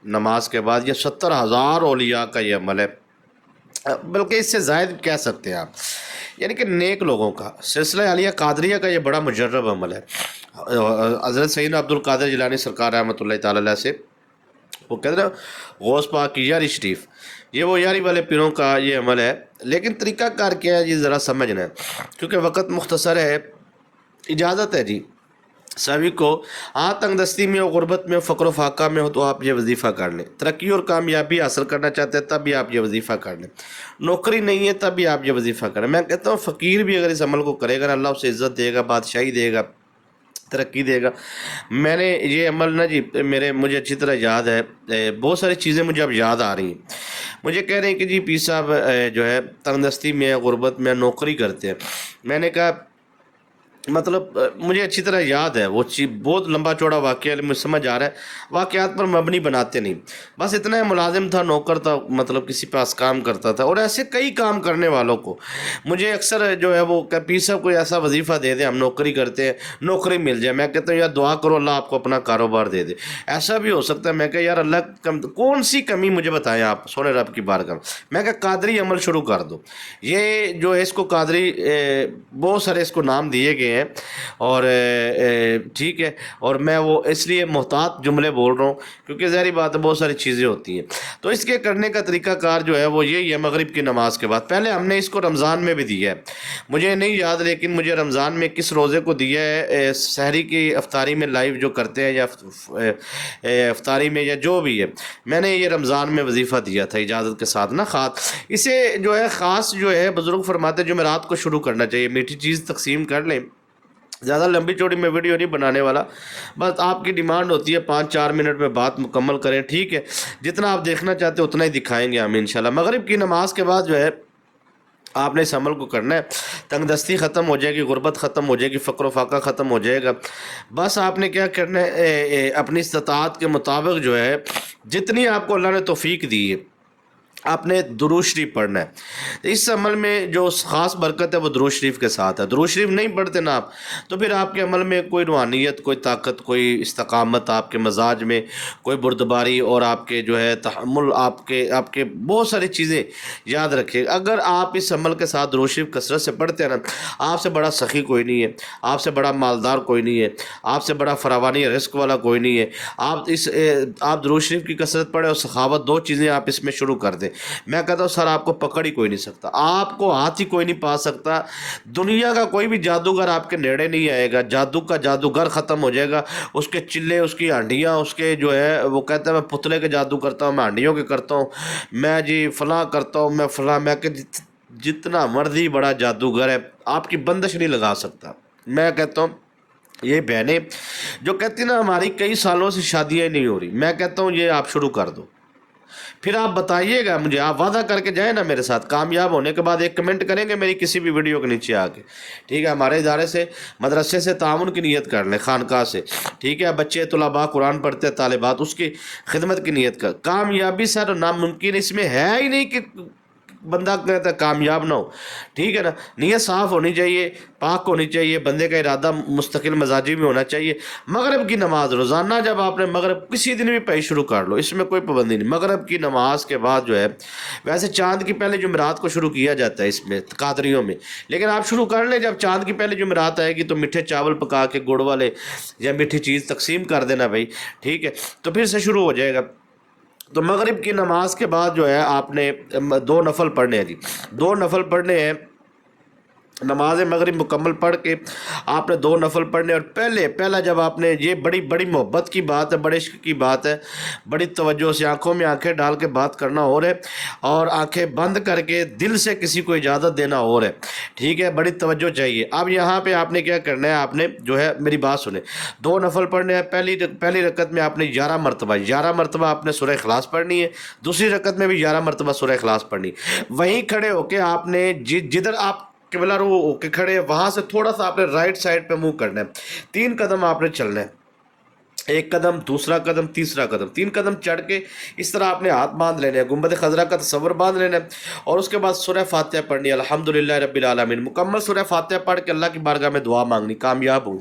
نماز کے بعد، یہ 70,000 اولیاء کا یہ عمل ہے، بلکہ اس سے زائد کہہ سکتے ہیں آپ، یعنی کہ نیک لوگوں کا سلسلہ عالیہ قادریہ کا یہ بڑا مجرب عمل ہے۔ حضرت سیدنا عبد القادر جیلانی سرکار رحمۃ اللہ تعالی علیہ سے وہ کہتے ہیں غوث پاک کی یاری شریف، یہ وہ یاری والے پیروں کا یہ عمل ہے، لیکن طریقہ کار کیا ہے جی ذرا سمجھنا ہے، کیونکہ وقت مختصر ہے۔ اجازت ہے جی سبھی کو، ہاں تنگ دستی میں ہو، غربت میں ہو، فقر و فاقہ میں ہو، تو آپ یہ وظیفہ کر لیں۔ ترقی اور کامیابی حاصل کرنا چاہتے ہیں تب بھی آپ یہ وظیفہ کر لیں۔ نوکری نہیں ہے تب بھی آپ یہ وظیفہ کریں۔ میں کہتا ہوں فقیر بھی اگر اس عمل کو کرے گا، اللہ اسے عزت دے گا، بادشاہی دے گا، ترقی دے گا۔ میں نے یہ عمل نا جی مجھے اچھی طرح یاد ہے، بہت ساری چیزیں مجھے اب یاد آ رہی ہیں۔ مجھے کہہ رہے ہیں کہ جی پیر صاحب جو ہے تنگ دستی میں، غربت میں نوکری کرتے ہیں۔ میں نے کہا مطلب مجھے اچھی طرح یاد ہے وہ چیز، بہت لمبا چوڑا واقعہ مجھے سمجھ آ رہا ہے، واقعات پر مبنی بناتے نہیں، بس اتنا ہے ملازم تھا، نوکر تھا، مطلب کسی پاس کام کرتا تھا، اور ایسے کئی کام کرنے والوں کو مجھے اکثر جو ہے وہ کہ پیر صاحب کوئی ایسا وظیفہ دے دیں، ہم نوکری کرتے ہیں، نوکری مل جائے، میں کہتا ہوں یار دعا کرو اللہ آپ کو اپنا کاروبار دے دے۔ ایسا بھی ہو سکتا ہے، میں کہ یار اللہ کون سی کمی مجھے بتائیں آپ سونے رب کی بارگاہ میں، میں کہ قادری عمل شروع کر دو۔ یہ جو ہے اس کو قادری بہت سارے اس کو نام دیے گئے ہیں، اور ٹھیک ہے، اور میں وہ اس لیے محتاط جملے بول رہا ہوں کیونکہ ظاہری بات ہے بہت ساری چیزیں ہوتی ہیں۔ تو اس کے کرنے کا طریقہ کار جو ہے وہ یہی ہے، مغرب کی نماز کے بعد، پہلے ہم نے اس کو رمضان میں بھی دیا ہے، مجھے نہیں یاد لیکن مجھے رمضان میں کس روزے کو دیا ہے، سحری کی افطاری میں لائیو جو کرتے ہیں یا افطاری میں یا جو بھی ہے، میں نے یہ رمضان میں وظیفہ دیا تھا اجازت کے ساتھ نا خاص۔ اسے جو ہے خاص جو ہے بزرگ فرماتے ہیں جمعرات کو شروع کرنا چاہیے، میٹھی چیز تقسیم کر لیں، زیادہ لمبی چوڑی میں ویڈیو نہیں بنانے والا، بس آپ کی ڈیمانڈ ہوتی ہے 5-4 منٹ میں بات مکمل کریں، ٹھیک ہے، جتنا آپ دیکھنا چاہتے ہیں اتنا ہی دکھائیں گے ہم انشاءاللہ۔ مغرب کی نماز کے بعد جو ہے آپ نے اس عمل کو کرنا ہے، تنگ دستی ختم ہو جائے گی، غربت ختم ہو جائے گی، فقر و فاقہ ختم ہو جائے گا۔ بس آپ نے کیا کرنا ہے، اپنی استطاعت کے مطابق جو ہے جتنی آپ کو اللہ نے توفیق دی ہے آپ نے درود شریف پڑھنا ہے۔ اس عمل میں جو خاص برکت ہے وہ درود شریف کے ساتھ ہے۔ درود شریف نہیں پڑھتے نا آپ تو پھر آپ کے عمل میں کوئی روحانیت، کوئی طاقت، کوئی استقامت، آپ کے مزاج میں کوئی بردباری، اور آپ کے جو ہے تحمل، آپ کے بہت ساری چیزیں یاد رکھیں۔ اگر آپ اس عمل کے ساتھ درود شریف کثرت سے پڑھتے ہیں نا، آپ سے بڑا سخی کوئی نہیں ہے، آپ سے بڑا مالدار کوئی نہیں ہے، آپ سے بڑا فراوانی رزق والا کوئی نہیں ہے۔ آپ درود شریف کی کثرت پڑھیں اور سخاوت، دو چیزیں آپ اس میں شروع کر دیں، میں کہتا ہوں سر آپ کو پکڑ ہی کوئی نہیں سکتا، آپ کو ہاتھ ہی کوئی نہیں پا سکتا، دنیا کا کوئی بھی جادوگر آپ کے نیڑے نہیں آئے گا، جادو کا جادوگر ختم ہو جائے گا، اس کے چلے، اس کی ہانڈیاں، اس کے جو ہے وہ کہتا ہے میں پتلے کے جادو کرتا ہوں، میں ہانڈیوں کے کرتا ہوں، میں جی فلاں کرتا ہوں، میں فلاں، میں کہ جتنا مرضی بڑا جادوگر ہے آپ کی بندش نہیں لگا سکتا۔ میں کہتا ہوں یہ بہنیں جو کہتی ہیں نا ہماری کئی سالوں سے شادیاں نہیں ہو رہی، میں کہتا ہوں یہ آپ شروع کر دو، پھر آپ بتائیے گا مجھے، آپ وعدہ کر کے جائیں نا میرے ساتھ، کامیاب ہونے کے بعد ایک کمنٹ کریں گے میری کسی بھی ویڈیو کے نیچے آ کے، ٹھیک ہے، ہمارے ادارے سے، مدرسے سے تعاون کی نیت کر لیں، خانقاہ سے، ٹھیک ہے، بچے طلباء قرآن پڑھتے ہیں، طالبات، اس کی خدمت کی نیت کر، کامیابی سر ناممکن اس میں ہے ہی نہیں کہ بندہ کہتا ہے کامیاب نہ ہو، ٹھیک ہے نا، نیت صاف ہونی چاہیے، پاک ہونی چاہیے، بندے کا ارادہ مستقل مزاجی میں ہونا چاہیے۔ مغرب کی نماز روزانہ جب آپ نے مغرب کسی دن بھی پڑھی شروع کر لو، اس میں کوئی پابندی نہیں، مغرب کی نماز کے بعد جو ہے، ویسے چاند کی پہلے جمعرات کو شروع کیا جاتا ہے اس میں قادریوں میں، لیکن آپ شروع کر لیں، جب چاند کی پہلے جمعرات آئے گی تو میٹھے چاول پکا کے گڑ والے یا میٹھی چیز تقسیم کر دینا بھائی، ٹھیک ہے، تو پھر سے شروع ہو جائے گا۔ تو مغرب کی نماز کے بعد جو ہے آپ نے 2 نفل پڑھنے ہیں جی، 2 نفل پڑھنے ہیں، نماز مغرب مکمل پڑھ کے آپ نے 2 نفل پڑھنے، اور پہلا جب آپ نے، یہ بڑی محبت کی بات ہے، بڑے عشق کی بات ہے، بڑی توجہ سے آنکھوں میں آنکھیں ڈال کے بات کرنا ہو رہے، اور آنکھیں بند کر کے دل سے کسی کو اجازت دینا ہو رہے، ٹھیک ہے، بڑی توجہ چاہیے۔ اب یہاں پہ آپ نے کیا کرنا ہے، آپ نے جو ہے میری بات سنیں، 2 نفل پڑھنے ہیں، پہلی رکعت میں آپ نے 11 مرتبہ آپ نے سورہ اخلاص پڑھنی ہے، دوسری رکعت میں بھی 11 مرتبہ سورہ اخلاص پڑھنی ہے، وہیں کھڑے ہو کے آپ نے جدھر آپ قبلہ رو ہو کے کھڑے، وہاں سے تھوڑا سا آپ نے رائٹ سائڈ پہ منہ کرنا ہے، 3 قدم آپ نے چلنا ہے، 1 قدم، دوسرا قدم، تیسرا قدم، 3 قدم چڑھ کے اس طرح آپ نے ہاتھ باندھ لینے ہیں، گنبد خضرا کا تصور باندھ لینا ہے، اور اس کے بعد سورہ فاتحہ پڑھنی ہے، الحمدللہ رب العالمین، مکمل سورہ فاتحہ پڑھ کے اللہ کی بارگاہ میں دعا مانگنی، کامیاب ہوں